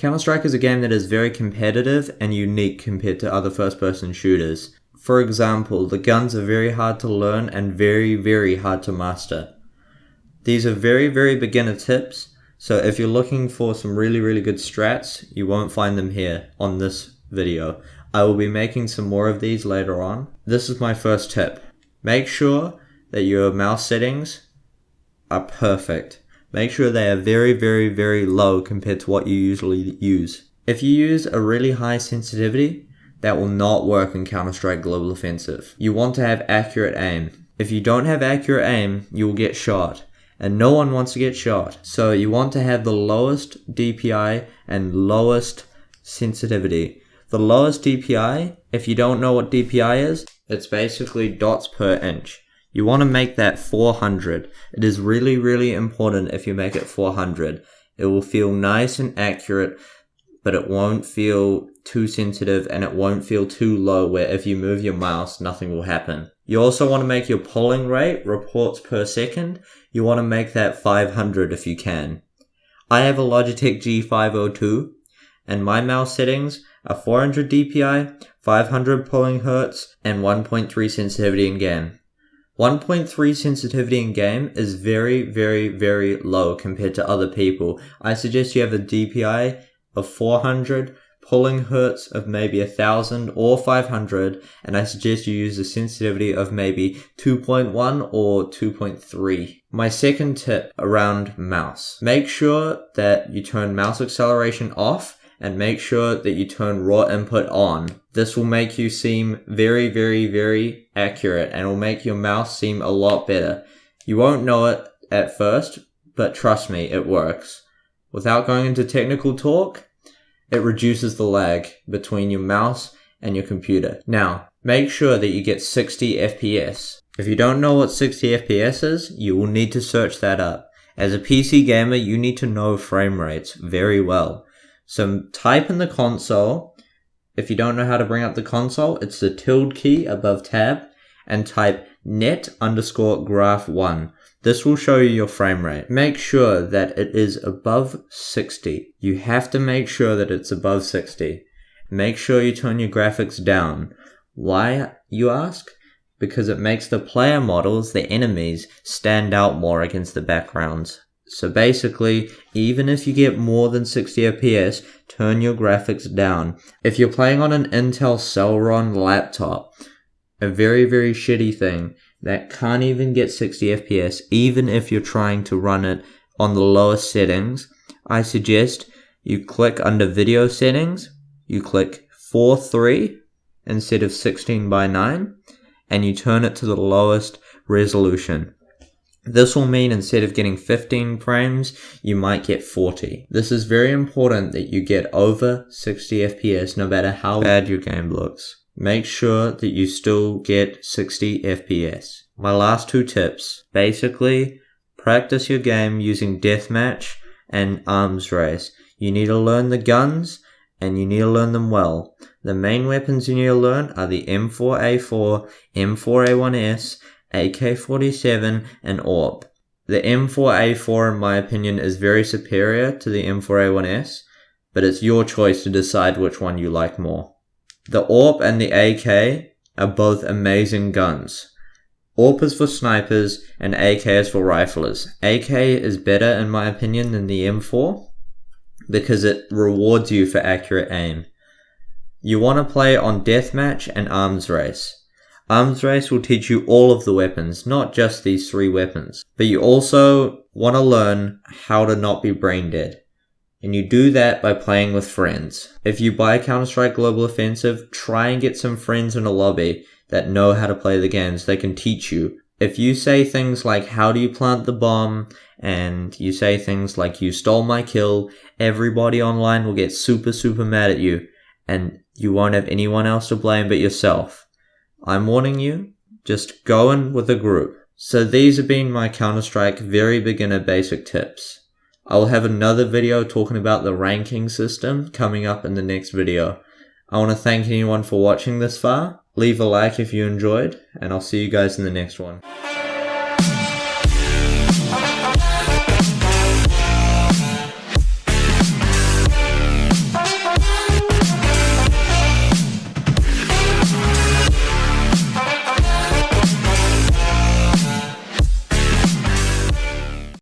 Counter-Strike is a game that is very competitive and unique compared to other first-person shooters. For example, the guns are very hard to learn and very hard to master. These are very beginner tips, so if you're looking for some really good strats, you won't find them here on this video. I will be making some more of these later on. This is my first tip. Make sure that your mouse settings are perfect. Make sure they are very low compared to what you usually use. If you use a really high sensitivity, that will not work in Counter-Strike Global Offensive. You want to have accurate aim. If you don't have accurate aim, you will get shot. And no one wants to get shot. So you want to have the lowest DPI and lowest sensitivity. The lowest DPI, if you don't know what DPI is, it's basically dots per inch. You want to make that 400. It is really important if you make it 400. It will feel nice and accurate, but it won't feel too sensitive and it won't feel too low where if you move your mouse, nothing will happen. You also want to make your polling rate, reports per second. You want to make that 500 if you can. I have a Logitech G502 and my mouse settings are 400 DPI, 500 polling hertz, and 1.3 sensitivity in game. 1.3 sensitivity in game is very low compared to other people. I suggest you have a DPI of 400, polling hertz of maybe 1000 or 500, and I suggest you use a sensitivity of maybe 2.1 or 2.3. My second tip around mouse. Make sure that you turn mouse acceleration off and make sure that you turn raw input on. This will make you seem very accurate and will make your mouse seem a lot better. You won't know it at first, but trust me, it works. Without going into technical talk, it reduces the lag between your mouse and your computer. Now, make sure that you get 60 FPS. If you don't know what 60 FPS is, you will need to search that up. As a PC gamer, you need to know frame rates very well. So type in the console. If you don't know how to bring up the console, it's the tilde key above tab and type net_graph1. This will show you your frame rate. Make sure that it is above 60. You have to make sure that it's above 60. Make sure you turn your graphics down. Why, you ask? Because it makes the player models, the enemies, stand out more against the backgrounds. So basically, even if you get more than 60 FPS, turn your graphics down. If you're playing on an Intel Celeron laptop, a very shitty thing, that can't even get 60 FPS, even if you're trying to run it on the lowest settings, I suggest you click under video settings, you click 4:3 instead of 16:9, and you turn it to the lowest resolution. This will mean instead of getting 15 frames, you might get 40. This is very important that you get over 60 FPS no matter how bad your game looks. Make sure that you still get 60 FPS. My last two tips. Basically, practice your game using deathmatch and arms race. You need to learn the guns and you need to learn them well. The main weapons you need to learn are the M4A4, M4A1S, AK-47, and AWP. The M4A4 in my opinion is very superior to the M4A1S, but it's your choice to decide which one you like more. The AWP and the AK are both amazing guns. AWP is for snipers and AK is for riflers. AK is better in my opinion than the M4 because it rewards you for accurate aim. You want to play on deathmatch and arms race. Arms race will teach you all of the weapons, not just these 3 weapons. But you also want to learn how to not be brain dead. And you do that by playing with friends. If you buy Counter-Strike Global Offensive, try and get some friends in a lobby that know how to play the games. They can teach you. If you say things like, how do you plant the bomb? And you say things like, you stole my kill, everybody online will get super mad at you. And you won't have anyone else to blame but yourself. I'm warning you, just go in with a group. So these have been my Counter-Strike very beginner basic tips. I will have another video talking about the ranking system coming up in the next video. I want to thank anyone for watching this far. Leave a like if you enjoyed, and I'll see you guys in the next one.